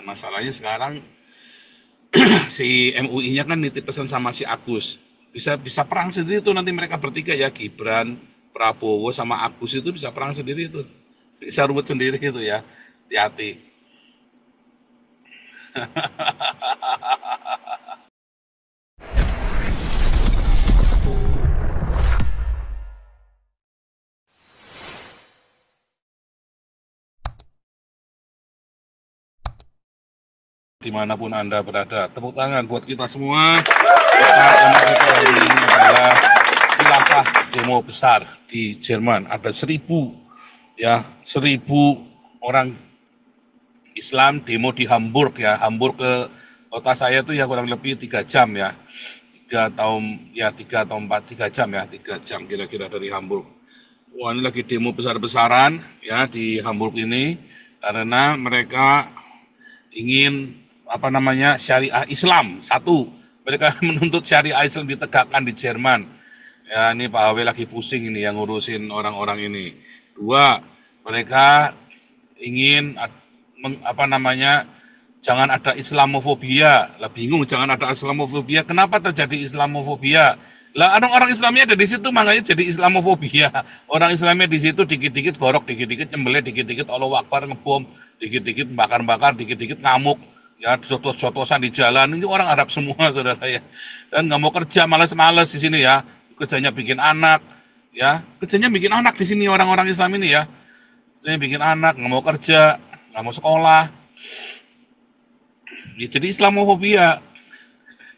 masalahnya sekarang si MUI-nya kan nitip pesan sama si Agus. Bisa perang sendiri tuh nanti mereka bertiga ya, Gibran, Prabowo sama Agus itu bisa perang sendiri itu. Bisa ruwet sendiri itu ya. Hati-hati. Dimanapun Anda berada, tepuk tangan buat kita semua. Tema kita hari ini adalah khilafah demo besar di Jerman. Ada 1.000 orang Islam demo di Hamburg ya. Hamburg ke kota saya tuh ya kurang lebih 3 jam ya. 3 jam ya, 3 jam kira-kira dari Hamburg. Wah, ini lagi demo besar-besaran ya di Hamburg ini karena mereka ingin syariah Islam. Satu, mereka menuntut syariah Islam ditegakkan di Jerman. Ya, ini Pak Awe lagi pusing ini yang ngurusin orang-orang ini. Dua, mereka ingin jangan ada Islamofobia. Lah bingung jangan ada Islamofobia. Kenapa terjadi Islamofobia? Lah orang Islamnya ada di situ makanya jadi Islamofobia. Orang Islamnya di situ dikit-dikit gorok, dikit-dikit nyembelih, dikit-dikit Allahu Akbar ngebom, dikit-dikit bakar-bakar, dikit-dikit ngamuk. Ya, jotos-jotosan di jalan, ini orang Arab semua, saudara ya. Dan nggak mau kerja, males-males di sini ya. Kerjanya bikin anak, ya. Kerjanya bikin anak di sini orang-orang Islam ini ya. Kerjanya bikin anak, nggak mau kerja, nggak mau sekolah. Ya, jadi Islamofobia.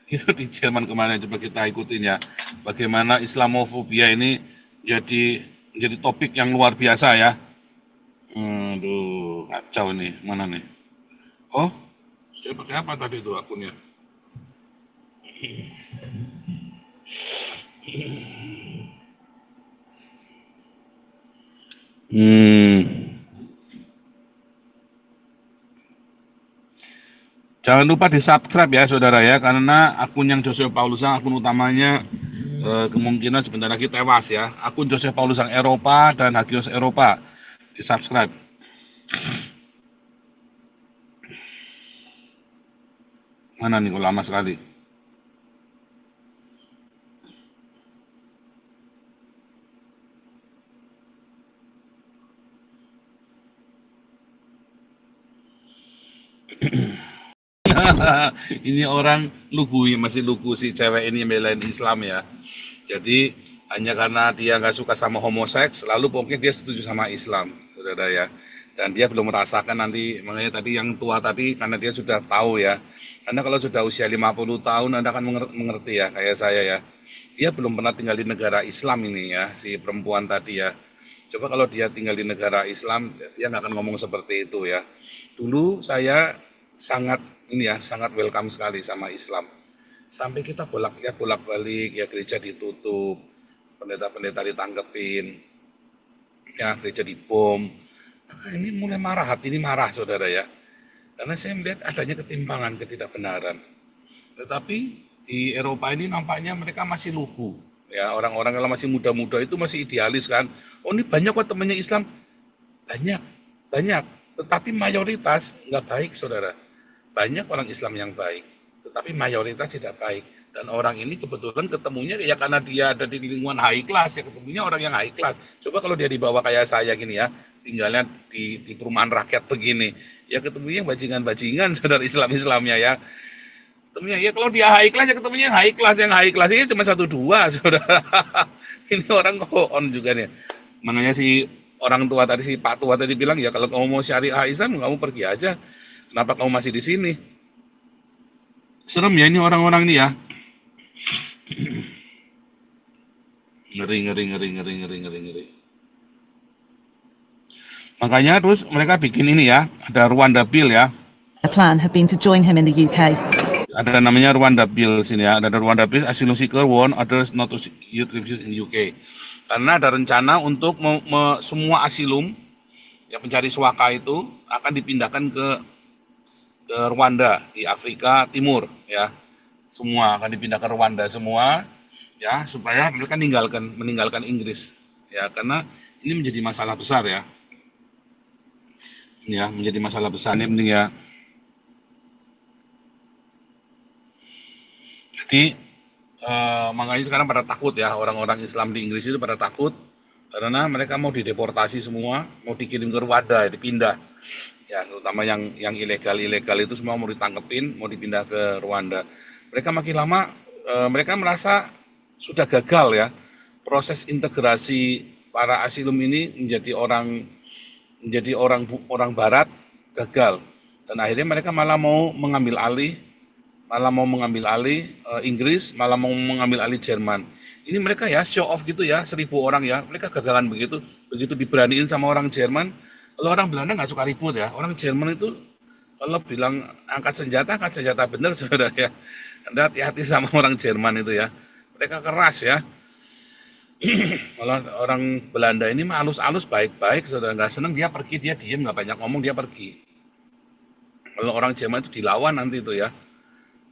Itu di Jerman kemarin, coba kita ikutin ya. Bagaimana Islamofobia ini jadi topik yang luar biasa ya. Aduh, kacau nih, mana nih? Oh, saya pakai apa tadi itu akunnya? Jangan lupa di subscribe ya saudara ya, karena akun yang Joseph Paulusan, akun utamanya kemungkinan sebentar lagi tewas ya. Akun Joseph Paulusan Eropa dan Hagios Eropa di subscribe. Mana nih kok lama sekali? Ini orang masih lugu si cewek ini belain Islam ya. Jadi hanya karena dia nggak suka sama homoseks, lalu pokoknya dia setuju sama Islam, saudara ya. Dan dia belum merasakan nanti, makanya tadi yang tua tadi karena dia sudah tahu ya. Karena kalau sudah usia 50 tahun Anda akan mengerti ya, kayak saya ya. Dia belum pernah tinggal di negara Islam ini ya, si perempuan tadi ya. Coba kalau dia tinggal di negara Islam, dia nggak akan ngomong seperti itu ya. Dulu saya sangat welcome sekali sama Islam. Sampai kita bolak-balik ya, gereja ditutup, pendeta-pendeta ditangkepin, ya gereja dibom. Nah, ini mulai marah, hati ini marah saudara ya. Karena saya melihat adanya ketimpangan, ketidakbenaran. Tetapi di Eropa ini nampaknya mereka masih lugu. Ya, orang-orang yang masih muda-muda itu masih idealis kan. Oh, ini banyak kok temannya Islam. Banyak. Tetapi mayoritas nggak baik saudara. Banyak orang Islam yang baik, tetapi mayoritas tidak baik. Dan orang ini kebetulan ketemunya ya karena dia ada di lingkungan high class, ya ketemunya orang yang high class. Coba kalau dia dibawa kayak saya gini ya, tinggalnya di perumahan rakyat begini, ya ketemunya bajingan-bajingan saudara Islamnya ya. Ketemunya ya kalau dia high class ya ketemunya yang high class ini cuma 1-2 saudara. Ini orang on juga nih. Makanya si orang tua tadi, si Pak tua tadi bilang ya kalau kamu mau syariah Islam kamu pergi aja. Kenapa kamu masih di sini? Serem ya ini orang-orang ini ya. Ngeri. Makanya terus mereka bikin ini ya, ada Rwanda Bill ya. A plan have been to join him in the UK. Ada namanya Rwanda Bill sini ya, ada Rwanda Bill asylum seeker warn others not to youth refuse in UK. Karena ada rencana untuk semua asilum yang pencari suaka itu akan dipindahkan ke Rwanda di Afrika Timur ya. Semua akan dipindah ke Rwanda semua ya supaya mereka meninggalkan Inggris ya, karena ini menjadi masalah besar ya. Ya, menjadi masalah besar ini penting ya. Jadi makanya sekarang pada takut ya, orang-orang Islam di Inggris itu pada takut karena mereka mau dideportasi semua, mau dikirim ke Rwanda, dipindah. Ya, terutama yang ilegal itu semua mau ditangkepin, mau dipindah ke Rwanda. Mereka makin lama mereka merasa sudah gagal ya proses integrasi para asilum ini menjadi orang barat gagal, dan akhirnya mereka malah mau mengambil alih Inggris, malah mau mengambil alih Jerman. Ini mereka ya show off gitu ya, 1.000 orang ya, mereka gagalan begitu, begitu diberaniin sama orang Jerman. Kalau orang Belanda nggak suka ribut ya, orang Jerman itu kalau bilang angkat senjata bener saudara ya. Anda hati-hati sama orang Jerman itu ya, mereka keras ya. Kalau orang Belanda ini mah halus-halus baik-baik, saudara nggak seneng dia pergi, dia diem nggak banyak ngomong dia pergi. Kalau orang Jerman itu dilawan nanti itu ya.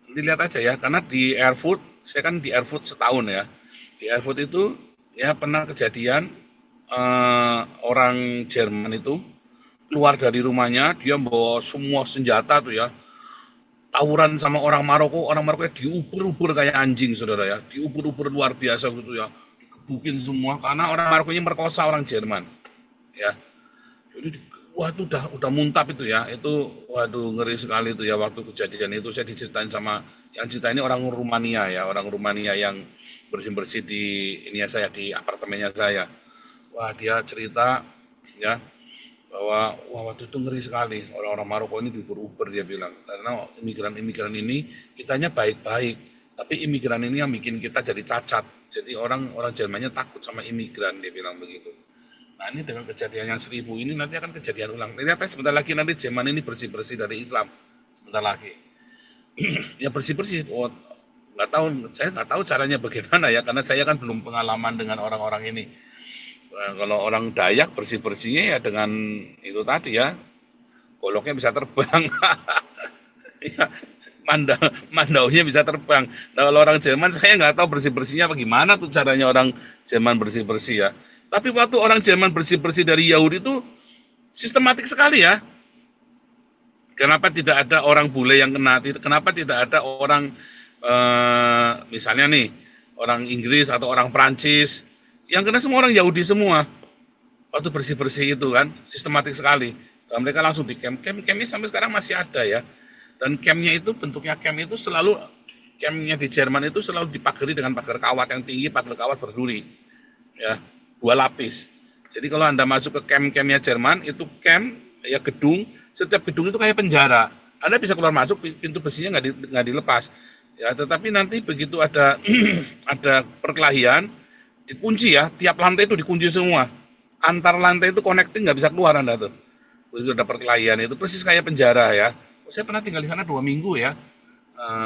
Nanti lihat aja ya, karena di Erfurt, saya kan di Erfurt setahun ya. Di Erfurt itu ya pernah kejadian orang Jerman itu keluar dari rumahnya, dia bawa semua senjata tuh ya, tawuran sama orang Maroko diuber-uber kayak anjing saudara ya, diuber-uber luar biasa gitu ya, digebukin semua karena orang Marokonya merkosa orang Jerman ya. Jadi wah itu udah muntap itu ya, itu waduh ngeri sekali itu ya waktu kejadian itu. Saya diceritain sama yang cerita ini orang Rumania ya, orang Rumania yang bersih-bersih di ini ya, saya di apartemennya saya. Wah dia cerita ya bahwa wah waktu itu ngeri sekali, orang-orang Maroko ini diuber-uber dia bilang, karena imigran-imigran ini kitanya baik-baik, tapi imigran ini yang bikin kita jadi cacat, jadi orang Jermannya takut sama imigran, dia bilang begitu. Nah ini dengan kejadian yang 1.000 ini nanti akan kejadian ulang. Lihat sebentar lagi nanti Jerman ini bersih-bersih dari Islam, sebentar lagi. Ya bersih-bersih, oh, saya nggak tahu caranya bagaimana ya, karena saya kan belum pengalaman dengan orang-orang ini. Kalau orang Dayak bersih-bersihnya ya dengan itu tadi ya, goloknya bisa terbang, ya, mandaunya bisa terbang. Nah, kalau orang Jerman saya nggak tahu bersih-bersihnya bagaimana tuh caranya orang Jerman bersih-bersih ya. Tapi waktu orang Jerman bersih-bersih dari Yahudi itu sistematik sekali ya. Kenapa tidak ada orang bule yang kena? Kenapa tidak ada orang misalnya nih orang Inggris atau orang Prancis yang kena semua orang Yahudi semua. Waktu bersih-bersih itu kan sistematik sekali. Dan mereka langsung di campnya sampai sekarang masih ada ya. Dan campnya itu bentuknya camp itu selalu campnya di Jerman itu selalu dipagari dengan pagar kawat yang tinggi, pagar kawat berduri ya, 2 lapis. Jadi kalau Anda masuk ke campnya Jerman itu camp ya gedung, setiap gedung itu kayak penjara. Anda bisa keluar masuk, pintu besinya nggak dilepas ya. Tetapi nanti begitu ada ada perkelahian dikunci ya, tiap lantai itu dikunci semua. Antar lantai itu connecting nggak bisa keluar Anda tuh. Begitu ada perkelahian itu persis kayak penjara ya. Saya pernah tinggal di sana 2 minggu ya.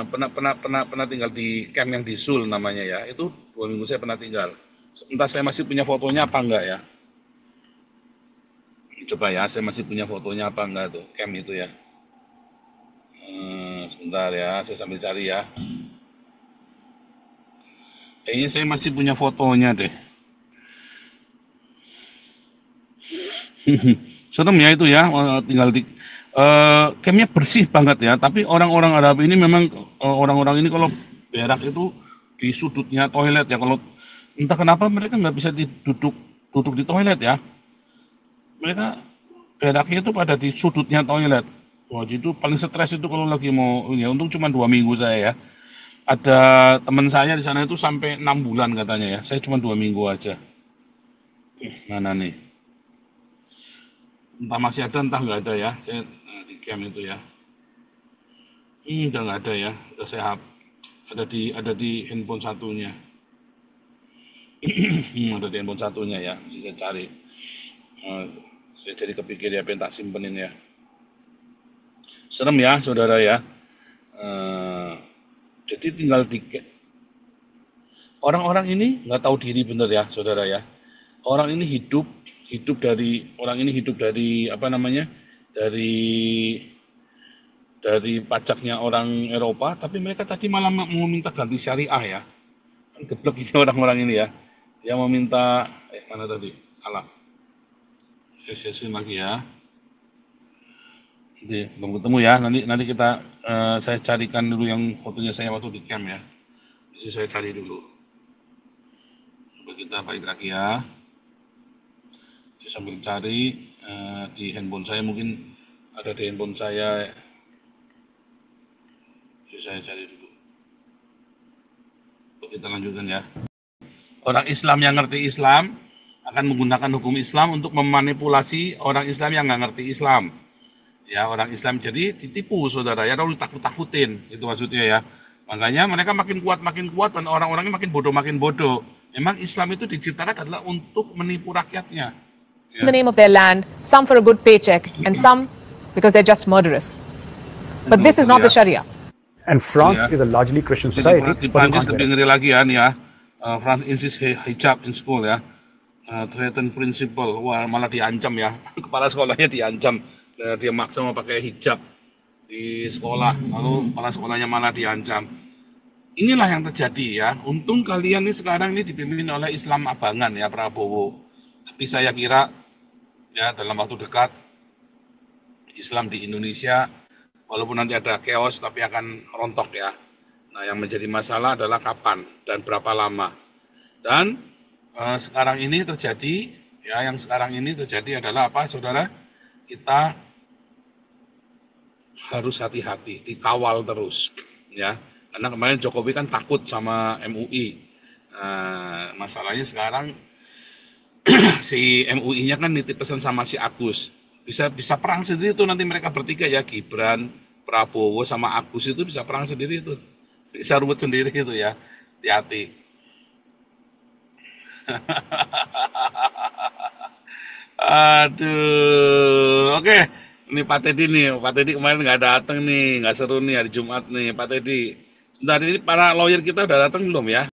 Pernah tinggal di camp yang di Sul namanya ya. Itu 2 minggu saya pernah tinggal. Entah saya masih punya fotonya apa enggak ya. Coba ya, saya masih punya fotonya apa enggak tuh camp itu ya. Sebentar ya, saya sambil cari ya. Kayaknya saya masih punya fotonya deh. Serem ya itu ya, tinggal di campnya bersih banget ya. Tapi orang-orang Arab ini memang orang-orang ini kalau berak itu di sudutnya toilet ya. Kalau entah kenapa mereka nggak bisa duduk di toilet ya. Mereka beraknya itu pada di sudutnya toilet. Wah itu paling stres itu kalau lagi mau ya. Untung cuma 2 minggu saya ya. Ada teman saya di sana itu sampai 6 bulan katanya ya. Saya cuma 2 minggu aja. Mana nih? Entah masih ada, entah nggak ada ya. Saya di camp itu ya. Udah nggak ada ya. Udah saya ada di handphone satunya. Ada di handphone satunya ya. Bisa saya cari. Saya jadi kepikir ya, pengen tak simpenin ya. Serem ya, saudara ya. Jadi tinggal di orang-orang ini nggak tahu diri bener ya, saudara ya. Orang ini hidup dari apa namanya? Dari pajaknya orang Eropa, tapi mereka tadi malah mau minta ganti syariah ya. Kan geblek ini orang-orang ini ya. Dia mau minta mana tadi? Salah. Saya lagi ya. Jadi belum ketemu ya. Nanti kita saya carikan dulu yang fotonya saya waktu di camp ya. Jadi saya cari dulu. Coba kita balik lagi ya. Saya sambil cari di handphone saya, mungkin ada di handphone saya. Jadi saya cari dulu. Kita lanjutkan ya. Orang Islam yang ngerti Islam akan menggunakan hukum Islam untuk memanipulasi orang Islam yang nggak ngerti Islam. Ya, orang Islam jadi ditipu saudara ya, kalau ditakut-takutin, itu maksudnya ya. Makanya mereka makin kuat dan orang-orangnya makin bodoh. Memang Islam itu diciptakan adalah untuk menipu rakyatnya. Ya. In the name of their land, some for a good paycheck, and some because they're just murderous. But this is not the Sharia. And France is a largely Christian society. Di Prancis lebih ngeri lagi ya nih ya. France insist hijab in school ya. Threaten principal, wah malah diancam ya. Kepala sekolahnya diancam. Dia maksa mau pakai hijab di sekolah, lalu kepala sekolahnya malah diancam. Inilah yang terjadi ya. Untung kalian nih sekarang ini dipimpin oleh Islam abangan ya, Prabowo. Tapi saya kira ya dalam waktu dekat Islam di Indonesia walaupun nanti ada chaos tapi akan rontok ya. Nah, yang menjadi masalah adalah kapan dan berapa lama. Dan sekarang ini terjadi adalah apa, saudara? Kita harus hati-hati, dikawal terus, ya. Karena kemarin Jokowi kan takut sama MUI. Masalahnya sekarang si MUI-nya kan nitip pesan sama si Agus. Bisa perang sendiri tuh nanti mereka bertiga ya, Gibran, Prabowo sama Agus itu bisa perang sendiri itu. Bisa ruwet sendiri itu ya. Hati-hati. Aduh. Oke. Ini Pak Teddy nih. Pak Teddy kemarin nggak datang nih. Nggak seru nih hari Jumat nih Pak Teddy. Sebentar, ini para lawyer kita udah datang belum ya?